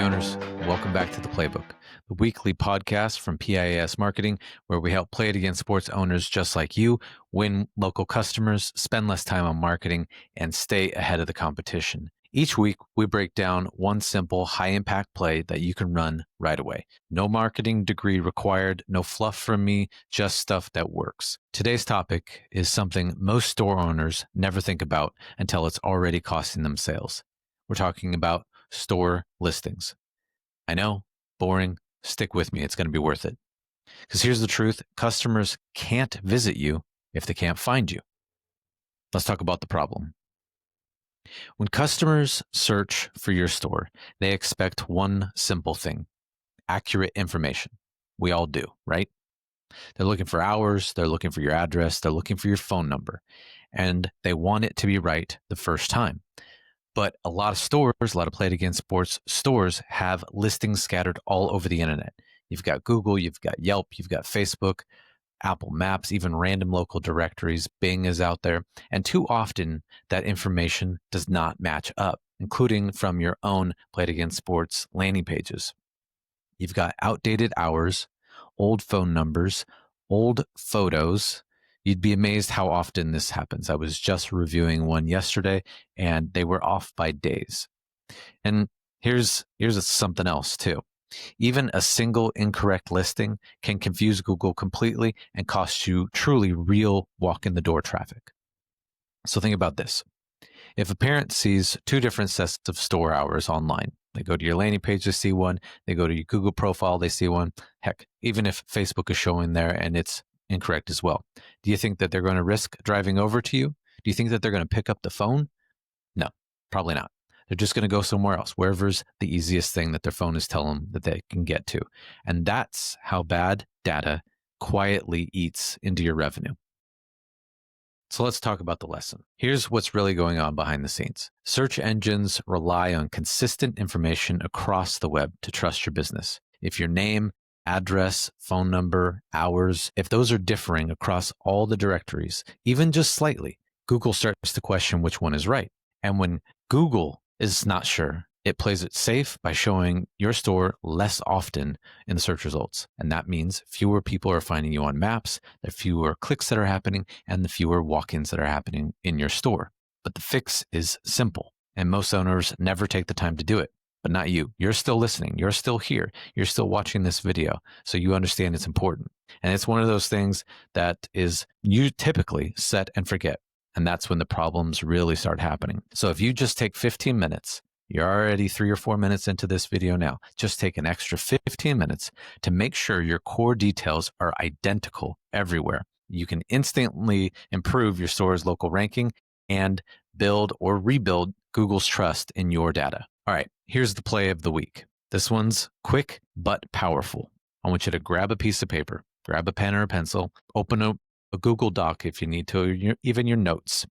owners. Welcome back to the Playbook, the weekly podcast from PIAS Marketing, where we help play it against sports owners just like you, win local customers, spend less time on marketing, and stay ahead of the competition. Each week, we break down one simple, high-impact play that you can run right away. No marketing degree required, no fluff from me, just stuff that works. Today's topic is something most store owners never think about until it's already costing them sales. We're talking about store listings. I know, boring. Stick with me. It's going to be worth it. Because here's the truth. Customers can't visit you if they can't find you. Let's talk about the problem. When customers search for your store, they expect one simple thing: accurate information. We all do, right? They're looking for hours, they're looking for your address, they're looking for your phone number, and they want it to be right the first time. But a lot of stores, a lot of Play It Against Sports stores have listings scattered all over the internet. You've got Google, you've got Yelp, you've got Facebook, Apple Maps, even random local directories. Bing is out there. And too often that information does not match up, including from your own Play It Against Sports landing pages. You've got outdated hours, old phone numbers, old photos. You'd be amazed how often this happens. I was just reviewing one yesterday and they were off by days. And here's something else too. Even a single incorrect listing can confuse Google completely and cost you truly real walk in the door traffic. So think about this. If a parent sees two different sets of store hours online, they go to your landing page, they see one, they go to your Google profile, they see one. Heck, even if Facebook is showing there and it's incorrect as well, do you think that they're going to risk driving over to you? Do you think that they're going to pick up the phone? No, probably not. They're just going to go somewhere else, wherever's the easiest thing that their phone is telling them that they can get to. And that's how bad data quietly eats into your revenue. So let's talk about the lesson. Here's what's really going on behind the scenes. Search engines rely on consistent information across the web to trust your business. If your name, address, phone number, hours, if those are differing across all the directories, even just slightly, Google starts to question which one is right. And when Google is not sure, it plays it safe by showing your store less often in the search results. And that means fewer people are finding you on maps, the fewer clicks that are happening, and the fewer walk-ins that are happening in your store. But the fix is simple, and most owners never take the time to do it. But not you. You're still listening. You're still here. You're still watching this video. So you understand it's important. And it's one of those things that is you typically set and forget. And that's when the problems really start happening. So if you just take 15 minutes, you're already 3 or 4 minutes into this video now, just take an extra 15 minutes to make sure your core details are identical everywhere. You can instantly improve your store's local ranking and build or rebuild Google's trust in your data. All right, here's the play of the week. This one's quick but powerful. I want you to grab a piece of paper, grab a pen or a pencil, open a Google Doc if you need to, or even your notes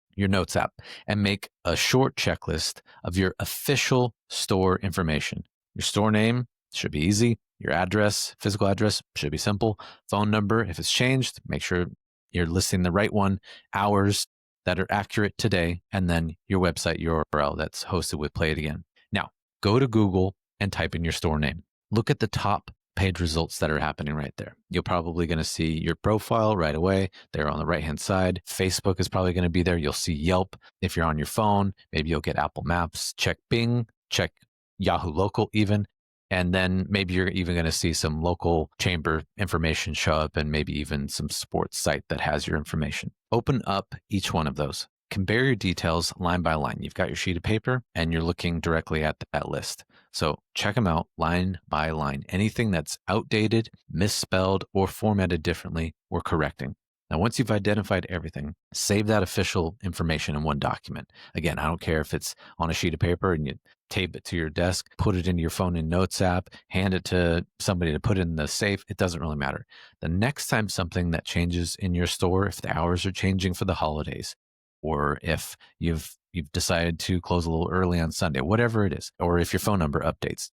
app, and make a short checklist of your official store information. Your store name should be easy. Your address, physical address, should be simple. Phone number, if it's changed, make sure you're listing the right one. Hours that are accurate today, and then your website URL that's hosted with Play It Again. Now, go to Google and type in your store name. Look at the top page results that are happening right there. You're probably going to see your profile right away. They're on the right-hand side. Facebook is probably going to be there. You'll see Yelp. If you're on your phone, maybe you'll get Apple Maps. Check Bing, check Yahoo Local even. And then maybe you're even going to see some local chamber information show up, and maybe even some sports site that has your information. Open up each one of those. Compare your details line by line. You've got your sheet of paper and you're looking directly at that list. So check them out line by line. Anything that's outdated, misspelled, or formatted differently, we're correcting. Now, once you've identified everything, save that official information in one document. Again, I don't care if it's on a sheet of paper and you tape it to your desk, put it into your phone and notes app, hand it to somebody to put in the safe. It doesn't really matter. The next time something that changes in your store, if the hours are changing for the holidays, or if you've decided to close a little early on Sunday, whatever it is, or if your phone number updates,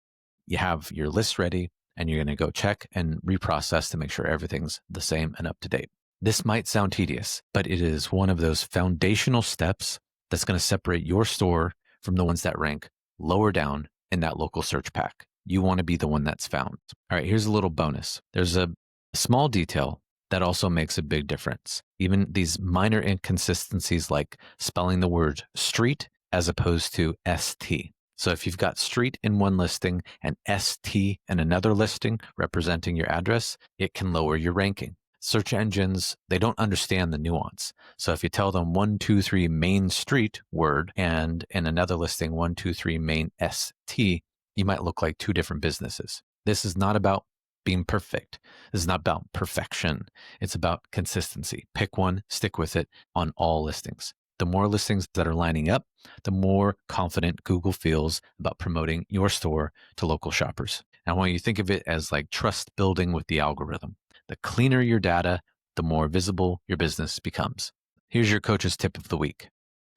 you have your list ready and you're going to go check and reprocess to make sure everything's the same and up to date. This might sound tedious, but it is one of those foundational steps that's going to separate your store from the ones that rank lower down in that local search pack. You want to be the one that's found. All right, here's a little bonus. There's a small detail that also makes a big difference. Even these minor inconsistencies like spelling the word street as opposed to ST. So if you've got street in one listing and ST in another listing representing your address, it can lower your ranking. Search engines, they don't understand the nuance. So if you tell them 123 Main Street word and in another listing 123 Main ST, you might look like two different businesses. This is not about being perfect. This is not about perfection. It's about consistency. Pick one, stick with it on all listings. The more listings that are lining up, the more confident Google feels about promoting your store to local shoppers. And I want you to think of it as like trust building with the algorithm. The cleaner your data, the more visible your business becomes. Here's your coach's tip of the week.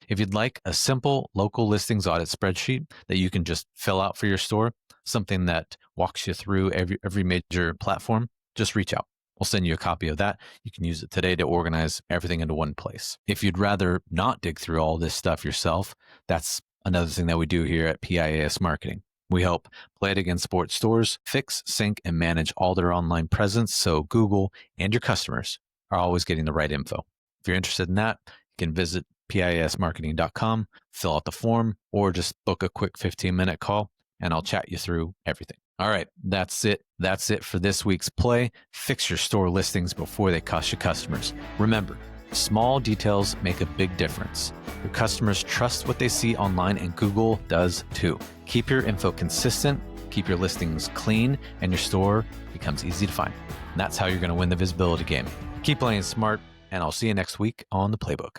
If you'd like a simple local listings audit spreadsheet that you can just fill out for your store, something that walks you through every major platform, just reach out. We'll send you a copy of that. You can use it today to organize everything into one place. If you'd rather not dig through all this stuff yourself, that's another thing that we do here at PIAS Marketing. We help Play It Again sports stores fix, sync, and manage all their online presence so Google and your customers are always getting the right info. If you're interested in that, you can visit PIASmarketing.com, fill out the form, or just book a quick 15-minute call, and I'll chat you through everything. All right, that's it. That's it for this week's play. Fix your store listings before they cost you customers. Remember, small details make a big difference. Your customers trust what they see online, and Google does too. Keep your info consistent, keep your listings clean, and your store becomes easy to find. And that's how you're going to win the visibility game. Keep playing smart, and I'll see you next week on the Playbook.